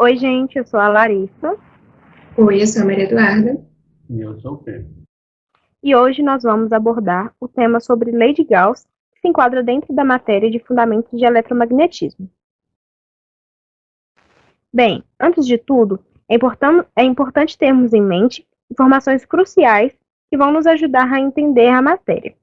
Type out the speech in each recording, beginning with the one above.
Oi, gente, eu sou a Larissa Oi, eu sou a Maria Eduarda. E eu sou o Pedro. e hoje nós vamos abordar o tema sobre Lei de Gauss, que se enquadra dentro da matéria de fundamentos de eletromagnetismo. Bem, antes de tudo, é importante termos em mente informações cruciais que vão nos ajudar a entender a matéria.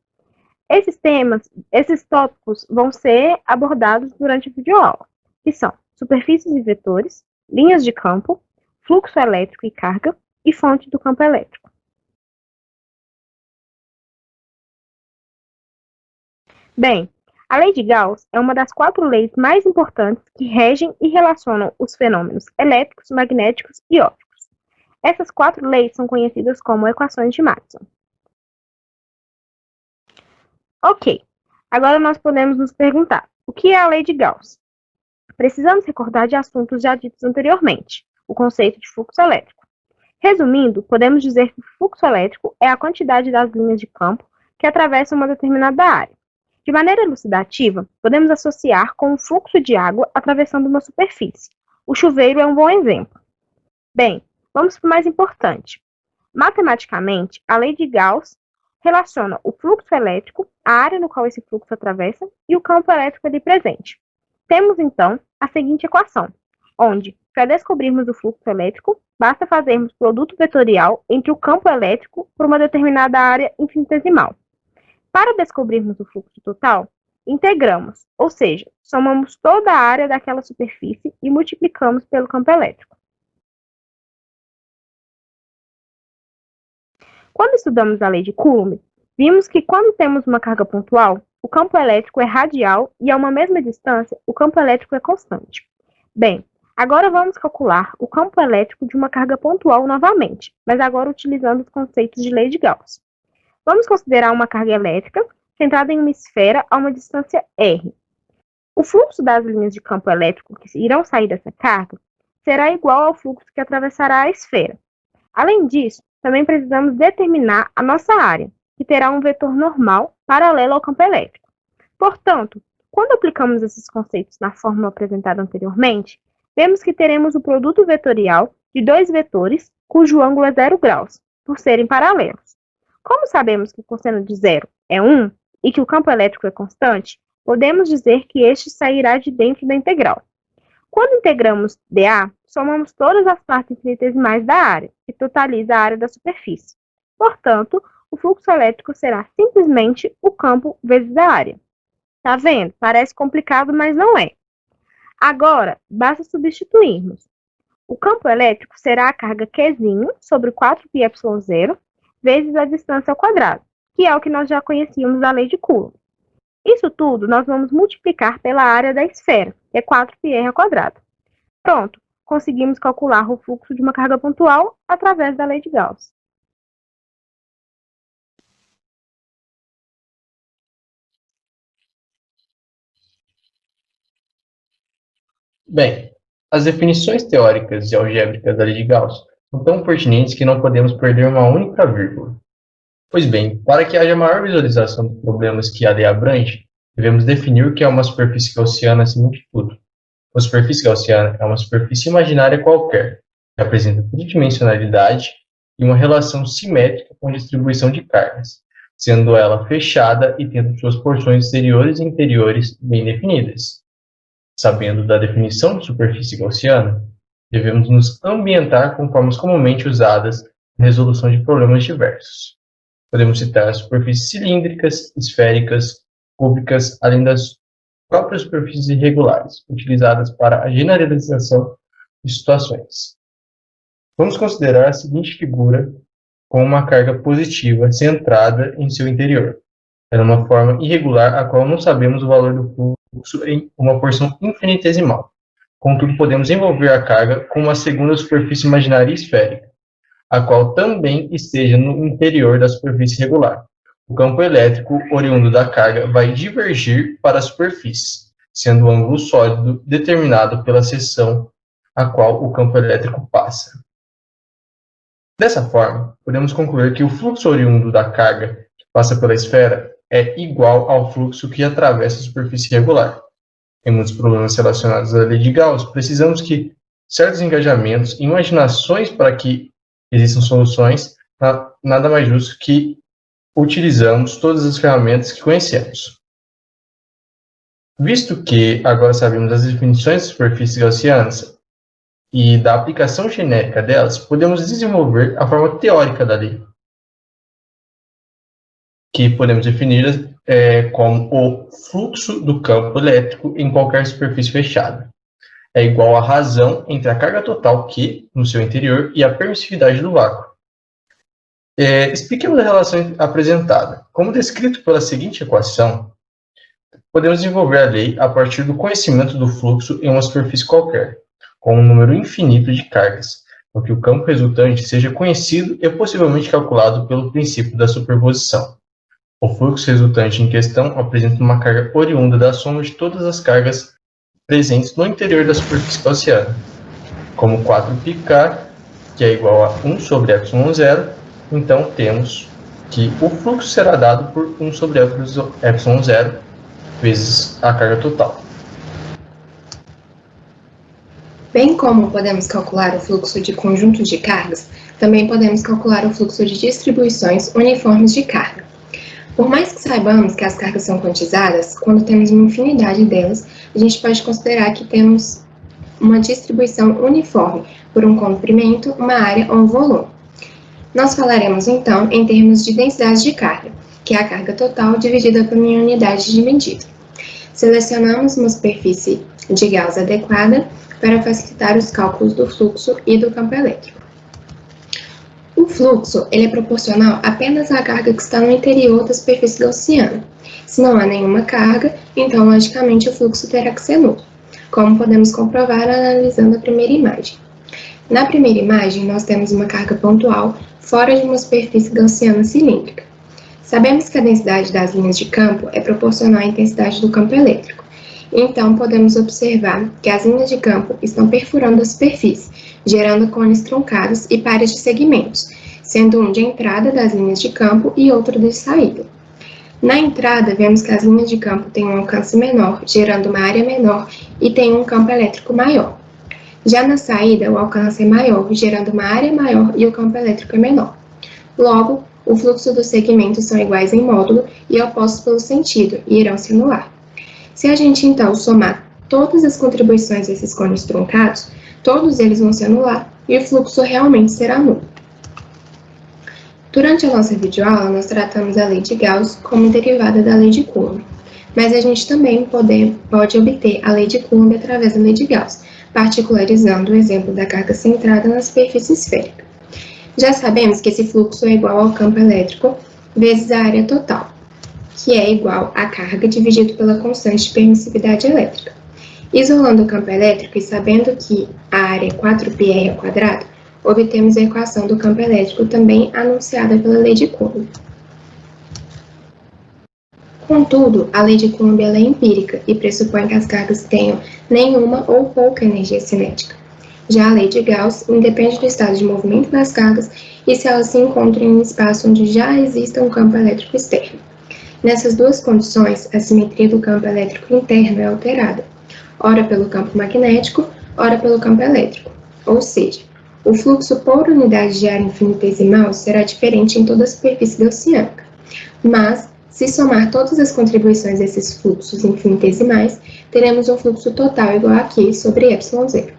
Esses tópicos vão ser abordados durante a videoaula, que são superfícies e vetores, linhas de campo, fluxo elétrico e carga e fonte do campo elétrico. Bem, a lei de Gauss é uma das 4 leis mais importantes que regem e relacionam os fenômenos elétricos, magnéticos e ópticos. Essas 4 leis são conhecidas como equações de Maxwell. Ok, agora nós podemos nos perguntar, o que é a lei de Gauss? Precisamos recordar de assuntos já ditos anteriormente, o conceito de fluxo elétrico. Resumindo, podemos dizer que o fluxo elétrico é a quantidade das linhas de campo que atravessam uma determinada área. De maneira elucidativa, podemos associar com o fluxo de água atravessando uma superfície. O chuveiro é um bom exemplo. Bem, vamos para o mais importante. Matematicamente, a lei de Gauss relaciona o fluxo elétrico, a área no qual esse fluxo atravessa, e o campo elétrico ali presente. Temos, então, a seguinte equação, onde, para descobrirmos o fluxo elétrico, basta fazermos produto vetorial entre o campo elétrico por uma determinada área infinitesimal. Para descobrirmos o fluxo total, integramos, ou seja, somamos toda a área daquela superfície e multiplicamos pelo campo elétrico. Quando estudamos a lei de Coulomb, vimos que quando temos uma carga pontual, o campo elétrico é radial e a uma mesma distância, o campo elétrico é constante. Bem, agora vamos calcular o campo elétrico de uma carga pontual novamente, mas agora utilizando os conceitos de lei de Gauss. Vamos considerar uma carga elétrica centrada em uma esfera a uma distância r. O fluxo das linhas de campo elétrico que irão sair dessa carga será igual ao fluxo que atravessará a esfera. Além disso, também precisamos determinar a nossa área, que terá um vetor normal paralelo ao campo elétrico. Portanto, quando aplicamos esses conceitos na fórmula apresentada anteriormente, vemos que teremos o produto vetorial de dois vetores cujo ângulo é 0 graus, por serem paralelos. Como sabemos que o cosseno de zero é 1 e que o campo elétrico é constante, podemos dizer que este sairá de dentro da integral. Quando integramos dA, somamos todas as partes infinitesimais da área, que totaliza a área da superfície. Portanto, o fluxo elétrico será simplesmente o campo vezes a área. Tá vendo? Parece complicado, mas não é. Agora, basta substituirmos. O campo elétrico será a carga Qzinho sobre 4πε0 vezes a distância ao quadrado, que é o que nós já conhecíamos da lei de Coulomb. Isso tudo nós vamos multiplicar pela área da esfera, que é 4πr². Pronto, conseguimos calcular o fluxo de uma carga pontual através da lei de Gauss. Bem, as definições teóricas e algébricas da lei de Gauss são tão pertinentes que não podemos perder uma única vírgula. Pois bem, para que haja maior visualização dos problemas que a lei abrange, devemos definir o que é uma superfície gaussiana acima de tudo. Uma superfície gaussiana é uma superfície imaginária qualquer, que apresenta tridimensionalidade e uma relação simétrica com distribuição de cargas, sendo ela fechada e tendo suas porções exteriores e interiores bem definidas. Sabendo da definição de superfície gaussiana, devemos nos ambientar com formas comumente usadas na resolução de problemas diversos. Podemos citar superfícies cilíndricas, esféricas, cúbicas, além das próprias superfícies irregulares, utilizadas para a generalização de situações. Vamos considerar a seguinte figura com uma carga positiva centrada em seu interior. Ela é uma forma irregular a qual não sabemos o valor do fluxo em uma porção infinitesimal. Contudo, podemos envolver a carga com uma segunda superfície imaginária esférica, a qual também esteja no interior da superfície regular. O campo elétrico oriundo da carga vai divergir para a superfície, sendo o ângulo sólido determinado pela seção a qual o campo elétrico passa. Dessa forma, podemos concluir que o fluxo oriundo da carga que passa pela esfera é igual ao fluxo que atravessa a superfície regular. Em muitos problemas relacionados à lei de Gauss, precisamos que certos engajamentos, imaginações para que existam soluções, nada mais justo que utilizamos todas as ferramentas que conhecemos. Visto que agora sabemos as definições de superfícies gaussianas e da aplicação genérica delas, podemos desenvolver a forma teórica da lei, que podemos definir como o fluxo do campo elétrico em qualquer superfície fechada. É igual à razão entre a carga total Q no seu interior e a permissividade do vácuo. Expliquemos a relação apresentada. Como descrito pela seguinte equação, podemos desenvolver a lei a partir do conhecimento do fluxo em uma superfície qualquer, com um número infinito de cargas, para que o campo resultante seja conhecido e possivelmente calculado pelo princípio da superposição. O fluxo resultante em questão apresenta uma carga oriunda da soma de todas as cargas presentes no interior da superfície gaussiana, como 4πk, que é igual a 1 sobre ε0, então temos que o fluxo será dado por 1 sobre ε0 vezes a carga total. Bem como podemos calcular o fluxo de conjuntos de cargas, também podemos calcular o fluxo de distribuições uniformes de carga. Por mais que saibamos que as cargas são quantizadas, quando temos uma infinidade delas, a gente pode considerar que temos uma distribuição uniforme por um comprimento, uma área ou um volume. Nós falaremos então em termos de densidade de carga, que é a carga total dividida por uma unidade de medida. Selecionamos uma superfície de Gauss adequada para facilitar os cálculos do fluxo e do campo elétrico. O fluxo ele é proporcional apenas à carga que está no interior da superfície gaussiana. Se não há nenhuma carga, então logicamente o fluxo terá que ser nulo, como podemos comprovar analisando a primeira imagem. Na primeira imagem, nós temos uma carga pontual fora de uma superfície gaussiana cilíndrica. Sabemos que a densidade das linhas de campo é proporcional à intensidade do campo elétrico. Então, podemos observar que as linhas de campo estão perfurando a superfície, gerando cones truncados e pares de segmentos, sendo um de entrada das linhas de campo e outro de saída. Na entrada, vemos que as linhas de campo têm um alcance menor, gerando uma área menor e têm um campo elétrico maior. Já na saída, o alcance é maior, gerando uma área maior e o campo elétrico é menor. Logo, o fluxo dos segmentos são iguais em módulo e opostos pelo sentido, e irão se anular. Se a gente, então, somar todas as contribuições desses cones truncados, todos eles vão se anular e o fluxo realmente será nulo. Durante a nossa videoaula, nós tratamos a lei de Gauss como derivada da lei de Coulomb, mas a gente também pode obter a lei de Coulomb através da lei de Gauss, particularizando o exemplo da carga centrada na superfície esférica. Já sabemos que esse fluxo é igual ao campo elétrico vezes a área total, que é igual à carga dividido pela constante de permissividade elétrica. Isolando o campo elétrico e sabendo que a área é 4πr², obtemos a equação do campo elétrico também anunciada pela lei de Coulomb. Contudo, a lei de Coulomb é empírica e pressupõe que as cargas tenham nenhuma ou pouca energia cinética. Já a lei de Gauss independe do estado de movimento das cargas e se elas se encontram em um espaço onde já exista um campo elétrico externo. Nessas duas condições, a simetria do campo elétrico interno é alterada, ora pelo campo magnético, ora pelo campo elétrico, ou seja, o fluxo por unidade de área infinitesimal será diferente em toda a superfície gaussiana, mas, se somar todas as contribuições desses fluxos infinitesimais, teremos um fluxo total igual a Q sobre ε0.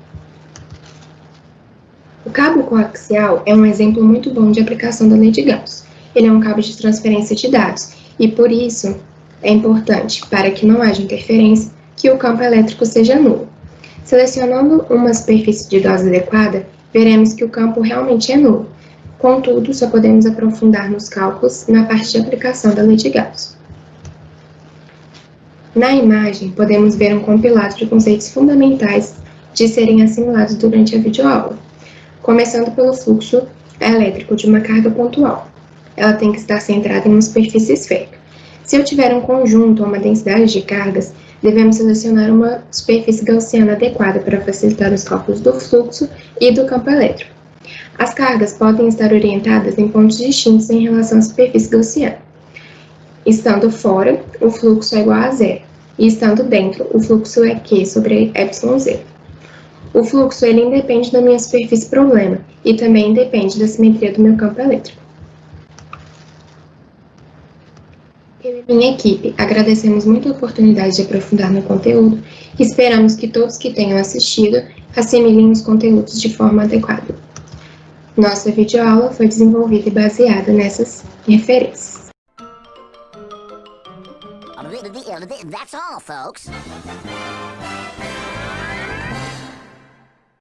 O cabo coaxial é um exemplo muito bom de aplicação da lei de Gauss. Ele é um cabo de transferência de dados, e por isso é importante, para que não haja interferência, que o campo elétrico seja nulo. Selecionando uma superfície de Gauss adequada, veremos que o campo realmente é nulo. Contudo, só podemos aprofundar nos cálculos na parte de aplicação da lei de Gauss. Na imagem, podemos ver um compilado de conceitos fundamentais de serem assimilados durante a videoaula, começando pelo fluxo elétrico de uma carga pontual. Ela tem que estar centrada em uma superfície esférica. Se eu tiver um conjunto ou uma densidade de cargas, devemos selecionar uma superfície gaussiana adequada para facilitar os cálculos do fluxo e do campo elétrico. As cargas podem estar orientadas em pontos distintos em relação à superfície gaussiana. Estando fora, o fluxo é igual a zero, e estando dentro, o fluxo é Q sobre ε0. O fluxo ele independe da minha superfície problema e também independe da simetria do meu campo elétrico. Eu e minha equipe agradecemos muito a oportunidade de aprofundar no conteúdo e esperamos que todos que tenham assistido assimilem os conteúdos de forma adequada. Nossa videoaula foi desenvolvida e baseada nessas referências. That's all, folks.